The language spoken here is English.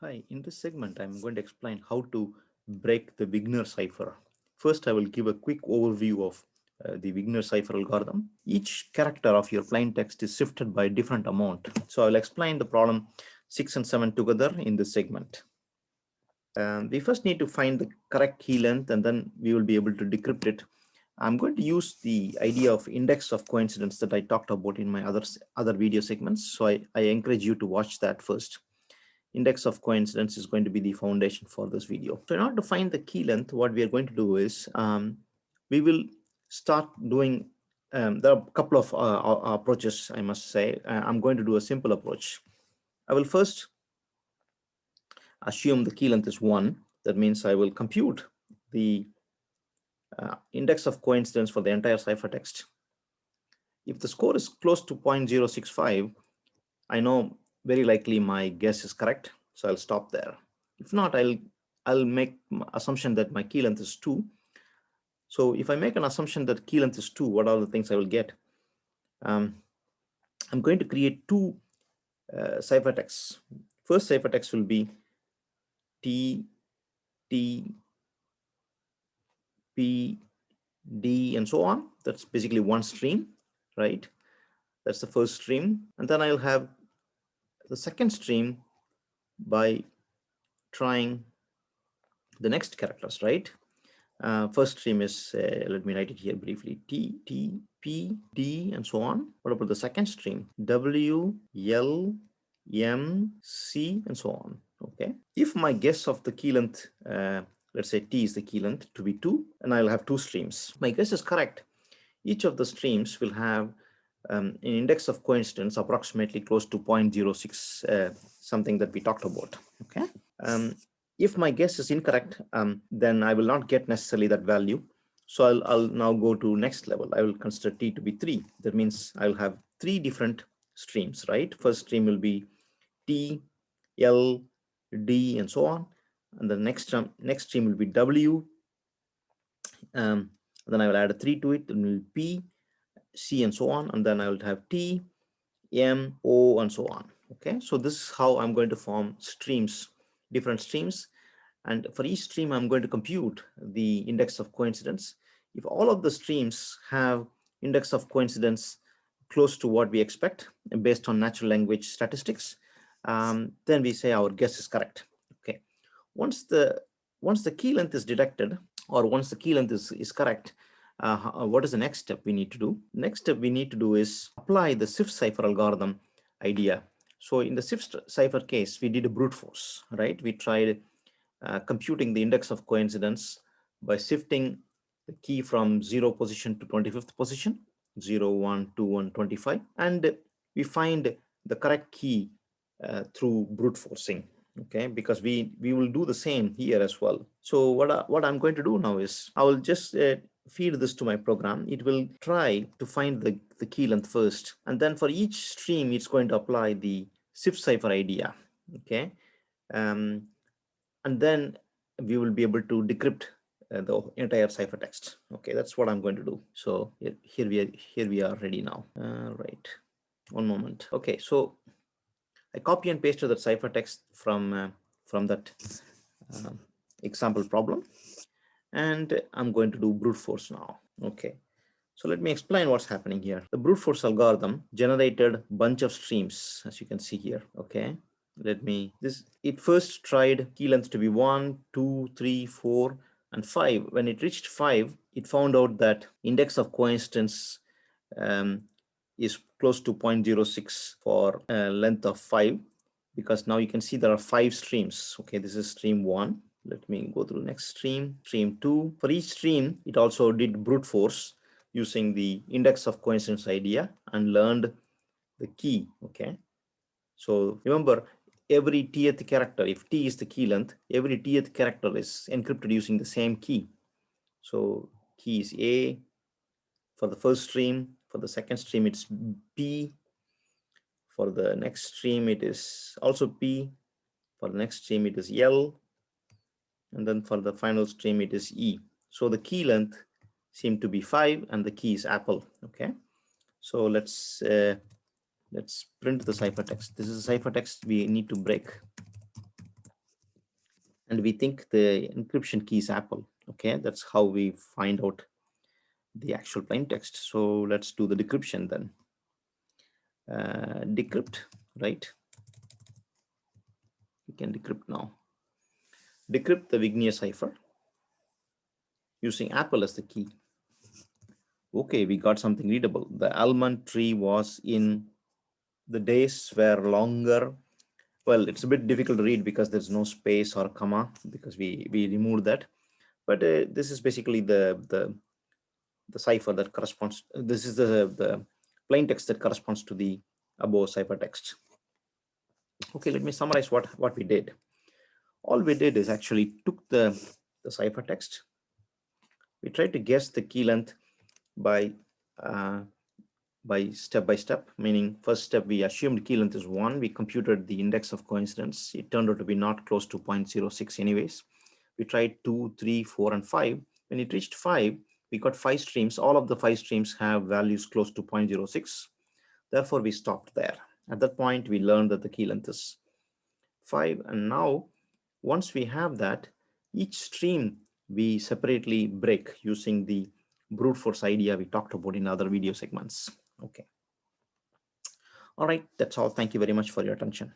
Hi, in this segment, I'm going to explain how to break the Vignere cipher. First, I will give a quick overview of the Vignere cipher algorithm. Each character of your plain text is shifted by a different amount. So I will explain the problem 6 and 7 together in this segment. We first need to find the correct key length and then we will be able to decrypt it. I'm going to use the idea of index of coincidence that I talked about in my other video segments. So I encourage you to watch that first. Index of coincidence is going to be the foundation for this video. So in order to find the key length, what we are going to do is we will start doing, there are a couple of approaches, I must say. I'm going to do a simple approach. I will first assume the key length is 1. That means I will compute the index of coincidence for the entire ciphertext. If the score is close to 0.065, I know very likely my guess is correct, so I'll stop there. If not, I'll make assumption that my key length is 2. So if I make an assumption that key length is 2, what are the things I will get? I'm going to create two ciphertexts. First ciphertext will be T, T, P, D, and so on. That's basically one stream, right? That's the first stream. And then I'll have the second stream by trying the next characters, right? First stream is, let me write it here briefly, T, T, P, D, and so on. What about the second stream? W, L, M, C, and so on. Okay. If my guess of the key length, let's say T is the key length to be 2, and I'll have two streams. My guess is correct. Each of the streams will have an index of coincidence approximately close to 0.06, something that we talked about. Okay. If my guess is incorrect, then I will not get necessarily that value. So I'll now go to next level. I will consider T to be 3. That means I'll have 3 different streams, right? First stream will be T, L, D, and so on. And the next stream will be W. Then I will add a 3 to it, and will P, C, and so on. And then I will have T, M, O, and so on. Okay, so this is how I'm going to form streams, different streams. And for each stream, I'm going to compute the index of coincidence. If all of the streams have index of coincidence close to what we expect based on natural language statistics, then we say our guess is correct. Okay. Once the key length is detected, or once the key length is correct, what is the next step we need to do? Next step we need to do is apply the Cipher cipher algorithm idea. So in the Cipher cipher case, we did a brute force, right? We tried computing the index of coincidence by shifting the key from 0 position to 25th position, 0, 1, 2, and 25. And we find the correct key through brute forcing. Okay, because we will do the same here as well. So what I'm going to do now is I will just feed this to my program. It will try to find the key length first, and then for each stream it's going to apply the Cipher cipher idea. Okay, and then we will be able to decrypt the entire ciphertext. Okay, that's what I'm going to do. So here we are ready now. Right, one moment. Okay, so I copy and pasted that ciphertext from that uh, example problem, and I'm going to do brute force now. Okay, so let me explain what's happening here. The brute force algorithm generated a bunch of streams, as you can see here. Okay, it first tried key length to be 1, 2, 3, 4, and 5. When it reached 5, it found out that index of coincidence is close to 0.06 for a length of 5, because now you can see there are 5 streams. Okay, this is stream 1. Let me go through next stream, stream 2. For each stream, it also did brute force using the index of coincidence idea and learned the key. Okay, so remember, every tth character, if T is the key length, every tth character is encrypted using the same key. So key is A for the first stream. For the second stream, it's P. For the next stream, it is also P. For the next stream, it is L. And then for the final stream, it is E. So the key length seemed to be 5, and the key is Apple. Okay, so let's print the ciphertext. This is a ciphertext we need to break. and we think the encryption key is Apple. Okay, that's how we find out the actual plain text. So let's do the decryption then. Decrypt, right? We can decrypt now. Decrypt the Vignere cipher using Apple as the key. Okay, we got something readable. The almond tree was in the days were longer. Well, it's a bit difficult to read because there's no space or comma because we removed that. But this is basically the cipher that corresponds. This is the plain text that corresponds to the above cipher text. Okay, let me summarize what we did. All we did is actually took the cipher text. We tried to guess the key length by uh, by step, meaning first step we assumed key length is 1. We computed the index of coincidence. It turned out to be not close to 0.06 anyways. We tried 2, 3, 4, and 5. When it reached 5, we got 5 streams. All of the 5 streams have values close to 0.06. Therefore, we stopped there. At that point, we learned that the key length is 5. And now, once we have that, each stream we separately break using the brute force idea we talked about in other video segments. Okay. All right, that's all. Thank you very much for your attention.